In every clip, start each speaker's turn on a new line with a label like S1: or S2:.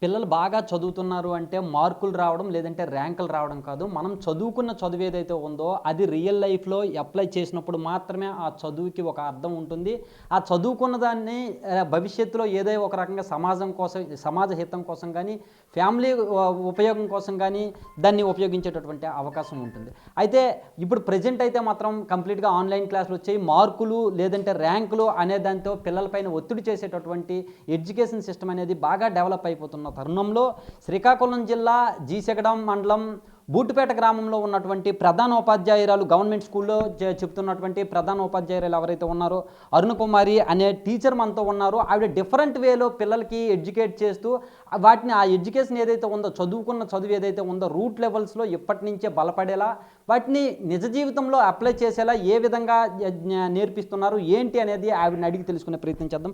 S1: పిల్లలు బాగా చదువుతున్నారు అంటే మార్కులు రావడం లేదంటే ర్యాంకులు రావడం కాదు. మనం చదువుకున్న చదువు ఏదైతే ఉందో అది రియల్ లైఫ్‌లో అప్లై చేసినప్పుడు మాత్రమే ఆ చదువుకి ఒక అర్థం ఉంటుంది. ఆ చదువుకున్న దాన్ని భవిష్యత్తులో ఏదో ఒక రకంగా సమాజం కోసం, సమాజ హితం కోసం గానీ, ఫ్యామిలీ ఉపయోగం కోసం గానీ దాన్ని ఉపయోగించేటటువంటి అవకాశం ఉంటుంది. అయితే ఇప్పుడు ప్రెజెంట్ అయితే మాత్రం కంప్లీట్‌గా ఆన్‌లైన్ క్లాసులొచ్చాయి. మార్కులు లేదంటే ర్యాంకులు అనే దాంతో పిల్లలపైన ఒత్తిడి చేసేటటువంటి ఎడ్యుకేషన్ సిస్టమ్ అనేది బాగా డెవలప్ అయిపోతున్న తరుణంలో శ్రీకాకుళం జిల్లా జీసెగడం మండలం బూటుపేట గ్రామంలో ఉన్నటువంటి ప్రధాన ఉపాధ్యాయురాలు గవర్నమెంట్ స్కూల్లో చెప్తున్నటువంటి ప్రధాన ఉపాధ్యాయురాలు ఎవరైతే ఉన్నారో అరుణ కుమారి అనే టీచర్ మనతో ఉన్నారు. ఆవిడ డిఫరెంట్ వేలో పిల్లలకి ఎడ్యుకేట్ చేస్తూ వాటిని ఆ ఎడ్యుకేషన్ ఏదైతే ఉందో చదువుకున్న చదువు ఏదైతే ఉందో రూట్ లెవెల్స్లో ఇప్పటి నుంచే బలపడేలా వాటిని నిజ జీవితంలో అప్లై చేసేలా ఏ విధంగా నేర్పిస్తున్నారు ఏంటి అనేది ఆవిడని అడిగి తెలుసుకునే ప్రయత్నం చేద్దాం.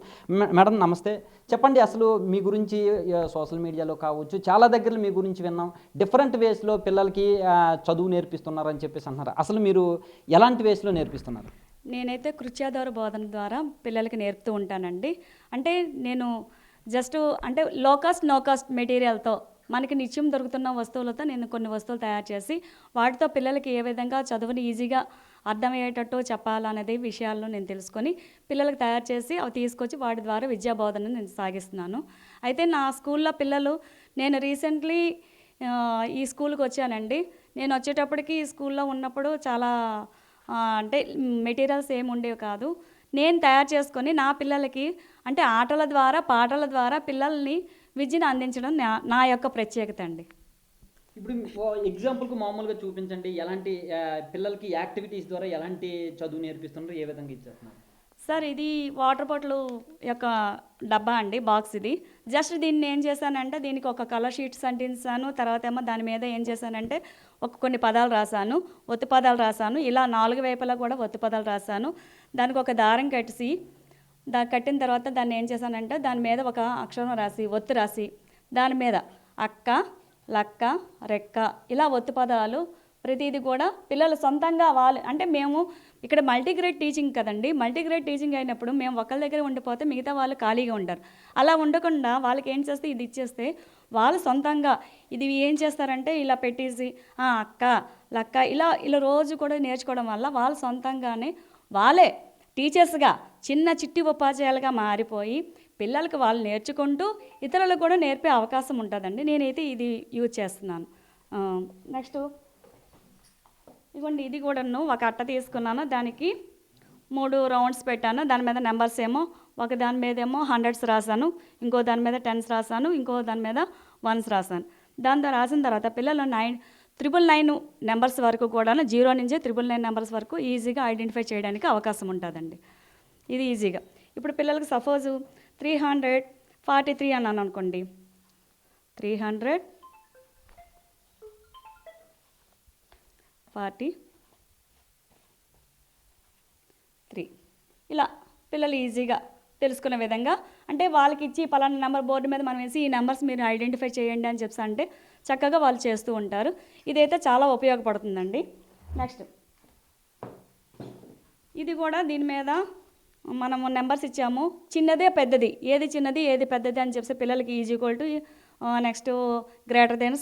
S1: మేడం నమస్తే, చెప్పండి అసలు మీ గురించి సోషల్ మీడియాలో కావచ్చు చాలా దగ్గర మీ గురించి విన్నాం. డిఫరెంట్ వేస్లో పిల్లలకి చదువు నేర్పిస్తున్నారని చెప్పేసి అంటున్నారు. అసలు మీరు ఎలాంటి వేస్లో నేర్పిస్తున్నారు?
S2: నేనైతే కృత్యాధార బోధన ద్వారా పిల్లలకి నేర్పుతూ ఉంటానండి. అంటే నేను జస్ట్ అంటే లో కాస్ట్ నో కాస్ట్ మెటీరియల్తో మనకి నిత్యం దొరుకుతున్న వస్తువులతో నేను కొన్ని వస్తువులు తయారు చేసి వాటితో పిల్లలకి ఏ విధంగా చదువుని ఈజీగా అర్థమయ్యేటట్టు చెప్పాలనేది విషయాల్లో నేను తెలుసుకొని పిల్లలకు తయారు చేసి అవి తీసుకొచ్చి వాటి ద్వారా విద్యా బోధనను నేను సాగిస్తున్నాను. అయితే నా స్కూల్లో పిల్లలు నేను రీసెంట్లీ ఈ స్కూల్కి వచ్చానండి. నేను వచ్చేటప్పటికి ఈ స్కూల్లో ఉన్నప్పుడు చాలా అంటే మెటీరియల్స్ ఏమి ఉండేవి కాదు. నేను తయారు చేసుకొని నా పిల్లలకి అంటే ఆటల ద్వారా పాటల ద్వారా పిల్లల్ని విద్యను అందించడం నా యొక్క ప్రత్యేకత అండి.
S1: ఇప్పుడు ఎగ్జాంపుల్కి మామూలుగా చూపించండి, ఎలాంటి పిల్లలకి యాక్టివిటీస్ ద్వారా ఎలాంటి చదువు నేర్పిస్తున్నారు, ఏ విధంగా ఇచ్చేస్తున్నారు?
S2: సార్ ఇది వాటర్ బాటిల్ యొక్క డబ్బా అండి, బాక్స్ ఇది. జస్ట్ దీన్ని ఏం చేశానంటే దీనికి ఒక కలర్ షీట్స్ అంటించాను. తర్వాత ఏమో దాని మీద ఏం చేశానంటే కొన్ని పదాలు రాశాను, ఒత్తి పదాలు రాశాను. ఇలా 4 వైపులా కూడా ఒత్తి పదాలు రాశాను. దానికి ఒక దారం కట్టేసి కట్టిన తర్వాత దాన్ని ఏం చేశానంటే దాని మీద ఒక అక్షరం రాసి ఒత్తి రాసి దాని మీద అక్క, లక్క, రెక్క ఇలా ఒత్తి పదాలు ప్రతిదీ కూడా పిల్లలు సొంతంగా వాళ్ళు అంటే మేము ఇక్కడ మల్టీగ్రేడ్ టీచింగ్ కదండి. మల్టీగ్రేడ్ టీచింగ్ అయినప్పుడు మేము ఒకళ్ళ దగ్గర ఉండిపోతే మిగతా వాళ్ళు ఖాళీగా ఉంటారు. అలా ఉండకుండా వాళ్ళకి ఏం చేస్తే ఇది ఇచ్చేస్తే వాళ్ళు సొంతంగా ఇది ఏం చేస్తారంటే ఇలా పెట్టేసి అక్క, లక్క ఇలా ఇలా రోజు కూడా నేర్చుకోవడం వల్ల వాళ్ళు సొంతంగానే వాళ్ళే టీచర్స్గా చిన్న చిట్టి ఉపాధ్యాయులుగా మారిపోయి పిల్లలకు వాళ్ళు నేర్చుకుంటూ ఇతరులకు కూడా నేర్పే అవకాశం ఉంటుందండి. నేనైతే ఇది యూజ్ చేస్తున్నాను. నెక్స్ట్ ఇదిగోండి, ఇది కూడాను ఒక అట్ట తీసుకున్నాను. దానికి 3 రౌండ్స్ పెట్టాను. దాని మీద నెంబర్స్ ఏమో ఒక దాని మీద ఏమో 100s రాశాను, ఇంకో దాని మీద 10s రాశాను, ఇంకో దాని మీద 1s రాశాను. దాంతో రాసిన తర్వాత పిల్లలు 999 నెంబర్స్ వరకు కూడా 0 నుంచి 999 నెంబర్స్ వరకు ఈజీగా ఐడెంటిఫై చేయడానికి అవకాశం ఉంటుందండి. ఇది ఈజీగా ఇప్పుడు పిల్లలకు సపోజు 343 అన్నాను అనుకోండి, 343 ఇలా పిల్లలు ఈజీగా తెలుసుకునే విధంగా అంటే వాళ్ళకి ఇచ్చి పలానా నెంబర్ బోర్డు మీద మనం వేసి ఈ నెంబర్స్ మీరు ఐడెంటిఫై చేయండి అని చెప్పి అంటే చక్కగా వాళ్ళు చేస్తూ ఉంటారు. ఇదైతే చాలా ఉపయోగపడుతుందండి. నెక్స్ట్ ఇది కూడా దీని మీద మనము నెంబర్స్ ఇచ్చాము, చిన్నదే పెద్దది, ఏది చిన్నది ఏది పెద్దది అని చెప్పి పిల్లలకి equal to next greater than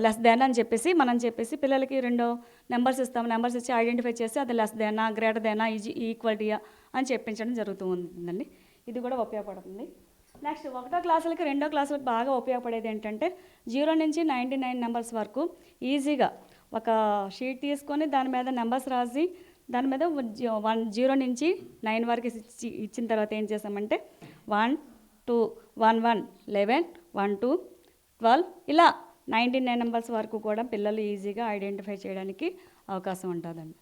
S2: less than అని మనం చెప్పేసి పిల్లలకి 2 నెంబర్స్ ఇస్తాము. నెంబర్స్ ఇచ్చి ఐడెంటిఫై చేసి అది లెస్ దెనా గ్రేటర్ దెనా ఈక్వాలిటీయా అని చెప్పించడం జరుగుతూ ఉంటుందండి. ఇది కూడా ఉపయోగపడుతుంది. నెక్స్ట్ 1వ క్లాసులకి 2వ క్లాసులకు బాగా ఉపయోగపడేది ఏంటంటే 0 నుంచి 99 నెంబర్స్ వరకు ఈజీగా ఒక షీట్ తీసుకొని దాని మీద నెంబర్స్ రాసి దాని మీద 0 నుంచి 9 వరకు ఇచ్చిన తర్వాత ఏం చేసామంటే 1 2 1 1 11 1 2 12 ఇలా 99 నెంబర్స్ వరకు కూడా పిల్లలు ఈజీగా ఐడెంటిఫై చేయడానికి అవకాశం ఉంటుందండి.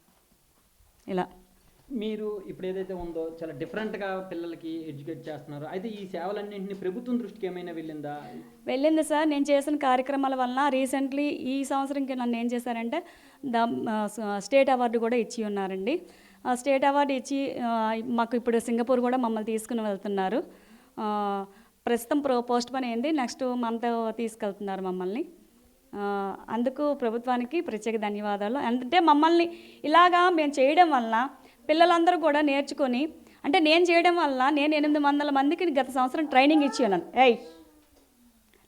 S2: ఇలా
S1: మీరు ఇప్పుడు ఏదైతే ఉందో చాలా డిఫరెంట్గా పిల్లలకి ఎడ్యుకేట్ చేస్తున్నారు. అయితే ఈ సేవలన్నింటినీ ప్రభుత్వం దృష్టికి ఏమైనా వెళ్ళింది
S2: సార్. నేను చేసిన కార్యక్రమాల వలన రీసెంట్లీ ఈ సంవత్సరంకి నన్ను ఏం చేశారంటే స్టేట్ అవార్డు కూడా ఇచ్చి ఉన్నారండి. స్టేట్ అవార్డు ఇచ్చి మాకు ఇప్పుడు సింగపూర్ కూడా మమ్మల్ని తీసుకుని వెళ్తున్నారు. ప్రస్తుతం పోస్ట్ పోన్ అయింది, నెక్స్ట్ మంత్ తీసుకెళ్తున్నారు మమ్మల్ని. అందుకు ప్రభుత్వానికి ప్రత్యేక ధన్యవాదాలు. అంటే మమ్మల్ని ఇలాగా మేము చేయడం వలన పిల్లలందరూ కూడా నేర్చుకొని అంటే నేను చేయడం వల్ల నేను 800 మందికి గత సంవత్సరం ట్రైనింగ్ ఇచ్చి ఉన్నాను.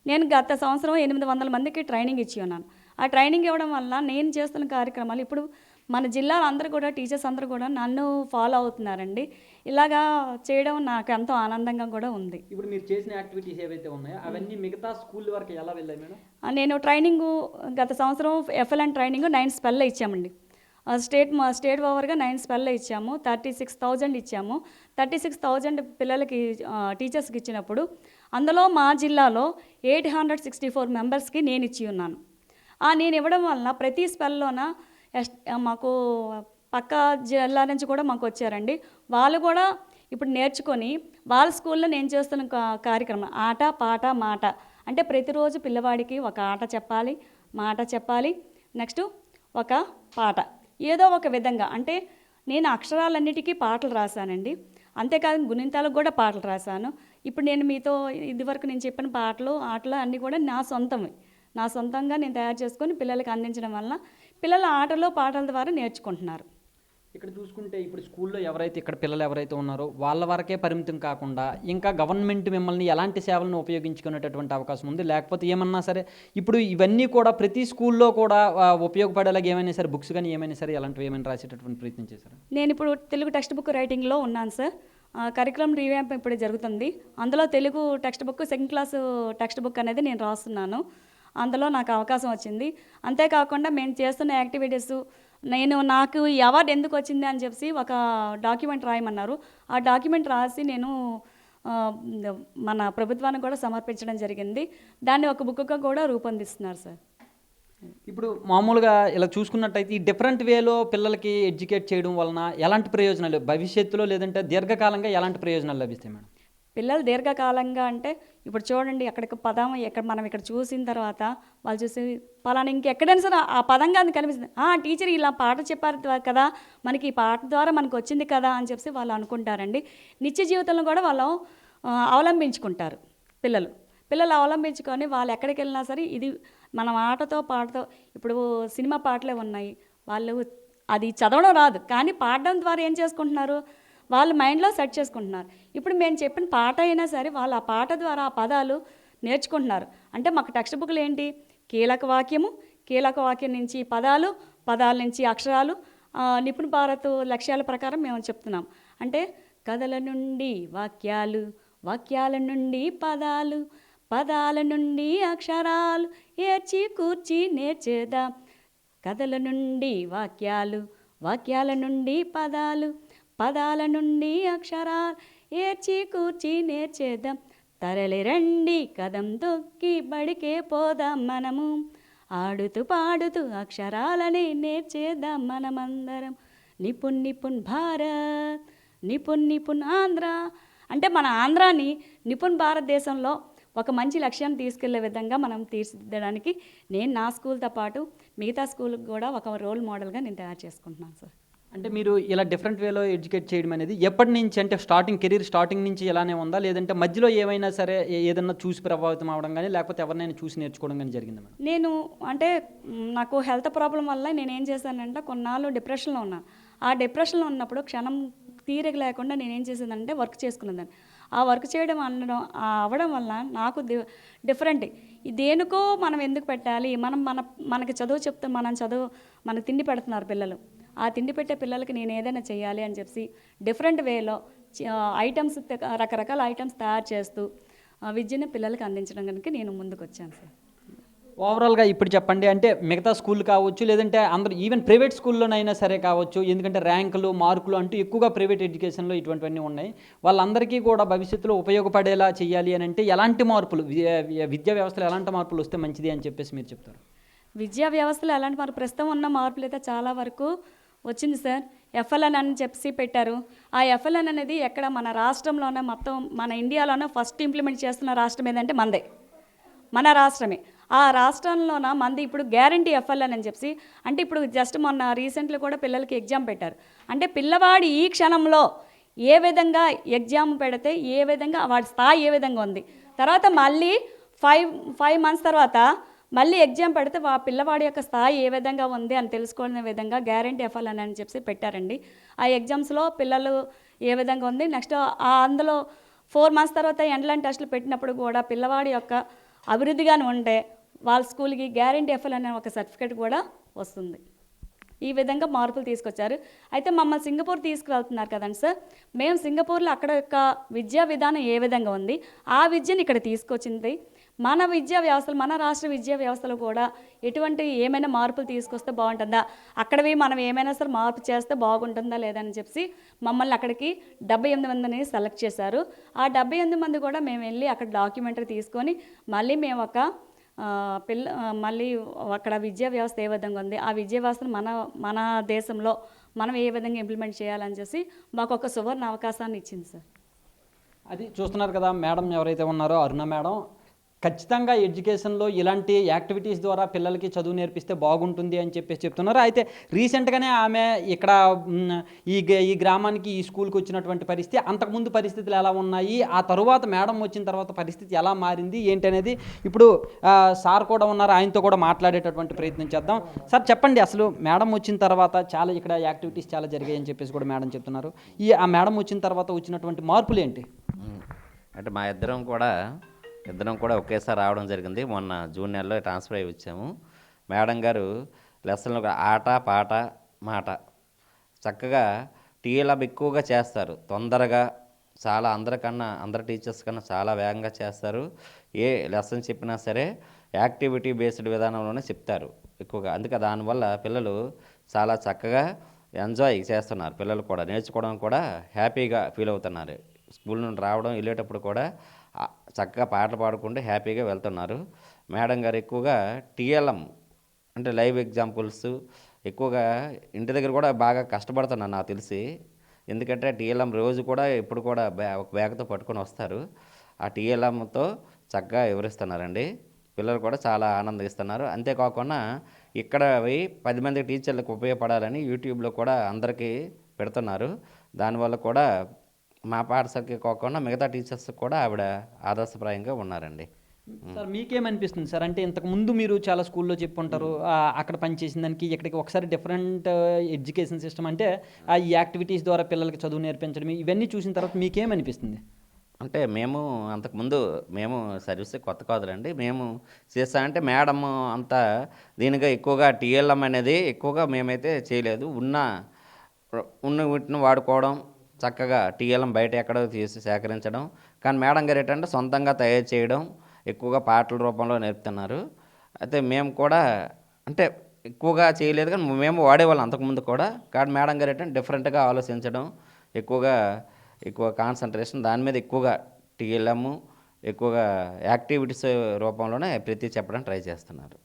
S2: నేను గత సంవత్సరం 800 మందికి ట్రైనింగ్ ఇచ్చి ఉన్నాను. ఆ ట్రైనింగ్ ఇవ్వడం వల్ల నేను చేస్తున్న కార్యక్రమాలు ఇప్పుడు మన జిల్లాలో అందరూ కూడా టీచర్స్ అందరూ కూడా నన్ను ఫాలో అవుతున్నారండి. ఇలాగా చేయడం నాకు ఎంతో ఆనందంగా కూడా ఉంది.
S1: ఇప్పుడు మీరు చేసిన యాక్టివిటీస్ ఏవైతే ఉన్నాయో అవన్నీ మిగతా స్కూల్ వరకు ఎలా వెళ్ళాయి మేడం?
S2: నేను ట్రైనింగు గత సంవత్సరం FLN ట్రైనింగ్ 9 స్పెల్లో ఇచ్చామండి. స్టేట్ ఓవర్గా 9 స్పెల్లో ఇచ్చాము. 36,000 ఇచ్చాము. 36,000 పిల్లలకి టీచర్స్కి ఇచ్చినప్పుడు అందులో మా జిల్లాలో 864 మెంబర్స్కి నేను ఇచ్చి ఉన్నాను. నేను ఇవ్వడం వలన ప్రతి స్పెల్లోన మాకు పక్క జిల్లా నుంచి కూడా మాకు వచ్చారండి. వాళ్ళు కూడా ఇప్పుడు నేర్చుకొని వాళ్ళ స్కూల్లో నేను చేస్తున్న కార్యక్రమం ఆట పాట మాట అంటే ప్రతిరోజు పిల్లవాడికి ఒక ఆట చెప్పాలి, మాట చెప్పాలి, నెక్స్ట్ ఒక పాట ఏదో ఒక విధంగా. అంటే నేను అక్షరాలన్నిటికీ పాటలు రాశానండి. అంతేకాదు గుణింతాలకు కూడా పాటలు రాశాను. ఇప్పుడు నేను మీతో ఇదివరకు నేను చెప్పిన పాటలు ఆటలు అన్నీ కూడా నా సొంతంగా నేను తయారు చేసుకొని పిల్లలకి అందించడం వల్ల పిల్లల ఆటలు పాటల ద్వారా నేర్చుకుంటున్నారు.
S1: ఇక్కడ చూసుకుంటే ఇప్పుడు స్కూల్లో ఇక్కడ పిల్లలు ఎవరైతే ఉన్నారో వాళ్ళ వరకే పరిమితం కాకుండా ఇంకా గవర్నమెంట్ మిమ్మల్ని ఎలాంటి సేవలను ఉపయోగించుకునేటటువంటి అవకాశం ఉంది? లేకపోతే ఏమన్నా సరే ఇప్పుడు ఇవన్నీ కూడా ప్రతి స్కూల్లో కూడా ఉపయోగపడేలాగా ఏమైనా సరే బుక్స్ కానీ ఏమైనా సరే అలాంటివి ఏమైనా రాసేటటువంటి ప్రయత్నం చేశారు?
S2: నేను ఇప్పుడు తెలుగు టెక్స్ట్ బుక్ రైటింగ్లో ఉన్నాను సార్. కరికులం రీవ్యాంప్ ఇప్పుడు జరుగుతుంది. అందులో Telugu text book 2nd class text book అనేది నేను రాస్తున్నాను. అందులో నాకు అవకాశం వచ్చింది. అంతేకాకుండా మేము చేస్తున్న యాక్టివిటీస్ నాకు ఈ అవార్డు ఎందుకు వచ్చింది అని చెప్పి ఒక డాక్యుమెంట్ రాయమన్నారు. ఆ డాక్యుమెంట్ రాసి నేను మన ప్రభుత్వానికి కూడా సమర్పించడం జరిగింది. దాన్ని ఒక బుక్గా కూడా రూపొందిస్తున్నారు సార్.
S1: ఇప్పుడు మామూలుగా ఇలా చూసుకున్నట్టయితే ఈ డిఫరెంట్ వేలో పిల్లలకి ఎడ్యుకేట్ చేయడం వలన ఎలాంటి ప్రయోజనాలు భవిష్యత్తులో లేదంటే దీర్ఘకాలంగా ఎలాంటి ప్రయోజనాలు లభిస్తాయి మేడం?
S2: పిల్లలు దీర్ఘకాలంగా అంటే ఇప్పుడు చూడండి మనం ఇక్కడ చూసిన తర్వాత వాళ్ళు చూసి పలానా ఇంకెక్కడైనా సరే ఆ పదంగా అది కనిపిస్తుంది. టీచర్ ఇలా పాట చెప్పారు కదా, మనకి ఈ పాట ద్వారా మనకు వచ్చింది కదా అని చెప్పి వాళ్ళు అనుకుంటారండి. నిత్య జీవితంలో కూడా వాళ్ళు అవలంబించుకుంటారు. పిల్లలు అవలంబించుకొని వాళ్ళు ఎక్కడికి వెళ్ళినా సరే ఇది మనం ఆటతో పాటతో ఇప్పుడు సినిమా పాటలే ఉన్నాయి. వాళ్ళు అది చదవడం రాదు కానీ పాడడం ద్వారా ఏం చేసుకుంటున్నారు, వాళ్ళ మైండ్లో సెట్ చేసుకుంటున్నారు. ఇప్పుడు మేము చెప్పిన పాట అయినా సరే వాళ్ళు ఆ పాట ద్వారా ఆ పదాలు నేర్చుకుంటున్నారు. అంటే మాకు టెక్స్ట్ బుక్లు ఏంటి, కీలక వాక్యం నుంచి పదాల నుంచి అక్షరాలు, నిపుణ భారత్ లక్ష్యాల ప్రకారం మేము చెప్తున్నాం. అంటే కథల నుండి వాక్యాల నుండి పదాల నుండి అక్షరాలు ఏర్చి కూర్చి నేర్చేద్దాం. కథల నుండి వాక్యాల నుండి పదాల నుండి అక్షరాలు ఏర్చి కూర్చి నేర్చేద్దాం. తరలి రండి కదం తొక్కి బడికే పోదాం మనము, ఆడుతూ పాడుతూ అక్షరాలని నేర్చేద్దాం మనమందరం. నిపుణ్ భారత్, నిపుణ్ ఆంధ్ర. అంటే మన ఆంధ్రాని నిపుణ్ భారతదేశంలో ఒక మంచి లక్ష్యాన్ని తీసుకెళ్లే విధంగా మనం తీర్చిదిద్దడానికి నేను నా స్కూల్తో పాటు మిగతా స్కూల్కి కూడా ఒక రోల్ మోడల్గా నేను తయారు చేసుకుంటున్నాను సార్.
S1: అంటే మీరు ఇలా డిఫరెంట్ వేలో ఎడ్యుకేట్ చేయడం అనేది ఎప్పటి నుంచి, అంటే కెరీర్ స్టార్టింగ్ నుంచి ఇలానే ఉందా లేదంటే మధ్యలో ఏమైనా సరే ఏదన్నా చూసి ప్రభావితం అవ్వడం కానీ లేకపోతే ఎవరినైనా చూసి నేర్చుకోవడం కానీ జరిగిందా మేడం?
S2: నేను అంటే నాకు హెల్త్ ప్రాబ్లం వల్ల నేనేం చేశానంటే కొన్నాళ్ళు డిప్రెషన్లో ఉన్నాను. ఆ డిప్రెషన్లో ఉన్నప్పుడు క్షణం తీరిక లేకుండా నేనేం చేసేదానంటే వర్క్ చేసుకునేదాన్ని. ఆ వర్క్ చేయడం అవ్వడం వల్ల నాకు డిఫరెంట్ దేనికో మనం ఎందుకు పెట్టాలి, మనకి చదువు చెప్తే మనకు తిండి పెడుతున్నారు పిల్లలు, ఆ తిండి పెట్టే పిల్లలకి నేను ఏదైనా చేయాలి అని చెప్పి డిఫరెంట్ వేలో రకరకాల ఐటమ్స్ తయారు చేస్తూ విద్యను పిల్లలకి అందించడం కనుక నేను ముందుకు వచ్చాను సార్.
S1: ఓవరాల్గా ఇప్పుడు చెప్పండి, అంటే మిగతా స్కూల్ కావచ్చు లేదంటే అందరూ ఈవెన్ ప్రైవేట్ స్కూల్లోనైనా సరే కావచ్చు, ఎందుకంటే ర్యాంకులు మార్కులు అంటూ ఎక్కువగా ప్రైవేట్ ఎడ్యుకేషన్లో ఇటువంటివన్నీ ఉన్నాయి. వాళ్ళందరికీ కూడా భవిష్యత్తులో ఉపయోగపడేలా చేయాలి అని అంటే ఎలాంటి మార్పులు, విద్యా వ్యవస్థలో ఎలాంటి మార్పులు వస్తే మంచిది అని చెప్పేసి మీరు చెప్తారు?
S2: విద్యా వ్యవస్థలో ఎలాంటి ప్రస్తుతం ఉన్న మార్పులు అయితే చాలా వరకు వచ్చింది సార్. FLN అని చెప్పి పెట్టారు. ఆ FLN అనేది ఎక్కడ మన రాష్ట్రంలోనే మొత్తం మన ఇండియాలోనే ఫస్ట్ ఇంప్లిమెంట్ చేస్తున్న రాష్ట్రం ఏదంటే మన రాష్ట్రమే. ఆ రాష్ట్రంలోన మంది ఇప్పుడు గ్యారంటీ FLN అని చెప్పి, అంటే ఇప్పుడు జస్ట్ మొన్న రీసెంట్లీ కూడా పిల్లలకి ఎగ్జామ్ పెట్టారు. అంటే పిల్లవాడి ఈ క్షణంలో ఏ విధంగా ఎగ్జామ్ పెడితే ఏ విధంగా వాడి స్థాయి ఏ విధంగా ఉంది, తర్వాత మళ్ళీ 5 months తర్వాత మళ్ళీ ఎగ్జామ్ పెడితే పిల్లవాడి యొక్క స్థాయి ఏ విధంగా ఉంది అని తెలుసుకునే విధంగా గ్యారంటీ FLN అని చెప్పి పెట్టారండి. ఆ ఎగ్జామ్స్లో పిల్లలు ఏ విధంగా ఉంది, నెక్స్ట్ అందులో 4 months తర్వాత ఎండ్లైన్ టెస్టులు పెట్టినప్పుడు కూడా పిల్లవాడి యొక్క అభివృద్ధిగానే ఉంటే వాళ్ళ స్కూల్కి గ్యారంటీ ఎఫ్ఎల్ అనే ఒక సర్టిఫికేట్ కూడా వస్తుంది. ఈ విధంగా మార్పులు తీసుకొచ్చారు. అయితే మమ్మల్ని సింగపూర్ తీసుకువెళ్తున్నారు కదండి సార్, మేము సింగపూర్లో అక్కడ యొక్క విద్యా విధానం ఏ విధంగా ఉంది, ఆ విద్యను ఇక్కడ తీసుకొచ్చింది. మన విద్యా వ్యవస్థలు, మన రాష్ట్ర విద్యా వ్యవస్థలో కూడా ఎటువంటి ఏమైనా మార్పులు తీసుకొస్తే బాగుంటుందా, అక్కడవి మనం ఏమైనా సరే మార్పు చేస్తే బాగుంటుందా లేదని చెప్పి మమ్మల్ని అక్కడికి 78 మందిని సెలెక్ట్ చేశారు. ఆ 78 మంది కూడా మేము వెళ్ళి అక్కడ డాక్యుమెంటరీ తీసుకొని మళ్ళీ మేము ఒక మళ్ళీ అక్కడ విద్యా వ్యవస్థ ఏ విధంగా ఉంది, ఆ విద్యా వ్యవస్థను మన దేశంలో మనం ఏ విధంగా ఇంప్లిమెంట్ చేయాలని చెప్పి మాకు ఒక సువర్ణ అవకాశాన్ని ఇచ్చింది సార్.
S1: అది చూస్తున్నారు కదా మేడం ఎవరైతే ఉన్నారో అరుణ మేడం, ఖచ్చితంగా ఎడ్యుకేషన్లో ఇలాంటి యాక్టివిటీస్ ద్వారా పిల్లలకి చదువు నేర్పిస్తే బాగుంటుంది అని చెప్పేసి చెప్తున్నారు. అయితే రీసెంట్గానే ఆమె ఇక్కడ ఈ గ్రామానికి ఈ స్కూల్కి వచ్చినటువంటి పరిస్థితి, అంతకుముందు పరిస్థితులు ఎలా ఉన్నాయి, ఆ తరువాత మేడం వచ్చిన తర్వాత పరిస్థితి ఎలా మారింది ఏంటనేది ఇప్పుడు సార్ కూడా ఉన్నారు, ఆయనతో కూడా మాట్లాడేటటువంటి ప్రయత్నం చేద్దాం. సార్ చెప్పండి, అసలు మేడం వచ్చిన తర్వాత చాలా ఇక్కడ యాక్టివిటీస్ చాలా జరిగాయని చెప్పేసి కూడా మేడం చెప్తున్నారు. ఆ మేడం వచ్చిన తర్వాత వచ్చినటువంటి మార్పులు ఏంటి?
S3: అంటే మా ఇద్దరం కూడా ఒకేసారి రావడం జరిగింది. మొన్న జూన్ నెలలో ట్రాన్స్ఫర్ అయ్యి వచ్చాము. మేడం గారు లెసన్లు ఆట పాట మాట చక్కగా టీఎల్ఎం ఎక్కువగా చేస్తారు. తొందరగా చాలా అందరి టీచర్స్ కన్నా చాలా వేగంగా చేస్తారు. ఏ లెసన్ చెప్పినా సరే యాక్టివిటీ బేస్డ్ విధానంలోనే చెప్తారు ఎక్కువగా. అందుకే దానివల్ల పిల్లలు చాలా చక్కగా ఎంజాయ్ చేస్తున్నారు. పిల్లలు కూడా నేర్చుకోవడం కూడా హ్యాపీగా ఫీల్ అవుతున్నారు. స్కూల్ నుండి రావడం వెళ్ళేటప్పుడు కూడా చక్కగా పాటలు పాడుకుంటూ హ్యాపీగా వెళ్తున్నారు. మేడం గారు ఎక్కువగా టీఎల్ఎం అంటే లైవ్ ఎగ్జాంపుల్స్ ఎక్కువగా ఇంటి దగ్గర కూడా బాగా కష్టపడుతున్నాను నాకు తెలిసి. ఎందుకంటే టీఎల్ఎం రోజు కూడా ఇప్పుడు కూడా ఒక బ్యాగ్తో పట్టుకొని వస్తారు. ఆ టీఎల్ఎంతో చక్కగా వివరిస్తున్నారండి. పిల్లలు కూడా చాలా ఆనందిస్తున్నారు. అంతేకాకుండా ఇక్కడ 10 మంది టీచర్లకు ఉపయోగపడాలని యూట్యూబ్లో కూడా అందరికీ పెడుతున్నారు. దానివల్ల కూడా మా పాఠశాలకి కాకుండా మిగతా టీచర్స్ కూడా ఆవిడ ఆదర్శప్రాయంగా ఉన్నారండి.
S1: సార్ మీకేమనిపిస్తుంది సార్? అంటే ఇంతకు ముందు మీరు చాలా స్కూల్లో చెప్పుంటారు, అక్కడ పనిచేసిన దానికి ఇక్కడికి ఒకసారి డిఫరెంట్ ఎడ్యుకేషన్ సిస్టమ్, అంటే ఈ యాక్టివిటీస్ ద్వారా పిల్లలకి చదువు నేర్పించడం ఇవన్నీ చూసిన తర్వాత మీకేమనిపిస్తుంది?
S3: అంటే మేము సర్వీస్ కొత్త కాదులండి. మేము చేస్తామంటే మేడం అంత దీనిగా ఎక్కువగా టీఎల్ఎం అనేది ఎక్కువగా మేమైతే చేయలేదు. ఉన్న వీటిని వాడుకోవడం, చక్కగా టీఎల్ఎం బయట ఎక్కడో తీసి సేకరించడం. కానీ మేడం గారు ఏంటంటే సొంతంగా తయారు చేయడం, ఎక్కువగా పాటల రూపంలో నేర్పుతున్నారు. అయితే మేము కూడా అంటే ఎక్కువగా చేయలేదు, కానీ మేము వాడేవాళ్ళం అంతకుముందు కూడా. కానీ మేడం గారు ఏంటంటే డిఫరెంట్గా ఆలోచించడం, ఎక్కువ కాన్సన్ట్రేషన్ దాని మీద ఎక్కువగా టీఎల్ఎం ఎక్కువగా యాక్టివిటీస్ రూపంలోనే ప్రతి చెప్పడానికి ట్రై చేస్తున్నారు.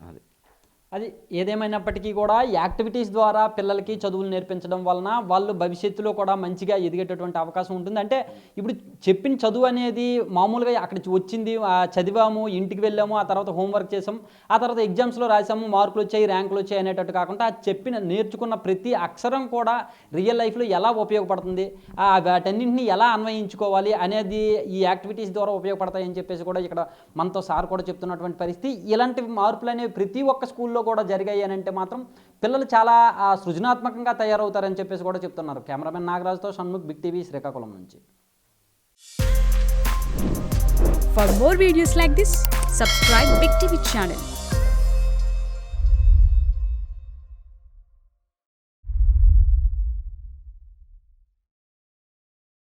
S1: అది ఏదేమైనప్పటికీ కూడా యాక్టివిటీస్ ద్వారా పిల్లలకి చదువులు నేర్పించడం వలన వాళ్ళు భవిష్యత్తులో కూడా మంచిగా ఎదిగేటటువంటి అవకాశం ఉంటుంది. అంటే ఇప్పుడు చెప్పిన చదువు అనేది మామూలుగా అక్కడ వచ్చింది, చదివాము, ఇంటికి వెళ్ళాము, ఆ తర్వాత హోంవర్క్ చేసాము, ఆ తర్వాత ఎగ్జామ్స్లో రాసాము, మార్కులు వచ్చాయి, ర్యాంకులు వచ్చాయి అనేటట్టు కాకుండా నేర్చుకున్న ప్రతి అక్షరం కూడా రియల్ లైఫ్లో ఎలా ఉపయోగపడుతుంది, వాటన్నింటినీ ఎలా అన్వయించుకోవాలి అనేది ఈ యాక్టివిటీస్ ద్వారా ఉపయోగపడతాయని చెప్పేసి కూడా ఇక్కడ మనతో సార్ కూడా చెప్తున్నటువంటి పరిస్థితి. ఇలాంటి మార్పులు అనేవి ప్రతి ఒక్క స్కూల్లో కూడా జరిగాయి అని అంటే మాత్రం పిల్లలు చాలా సృజనాత్మకంగా తయారవుతారని చెప్పేసి కూడా చెప్తున్నారు. కెమెరామెన్ నాగరాజుతో షణ్ముఖ్, బిగ్ టీవీ, శ్రీకాకుళం నుంచి.
S4: For more videos like this, subscribe Big TV channel.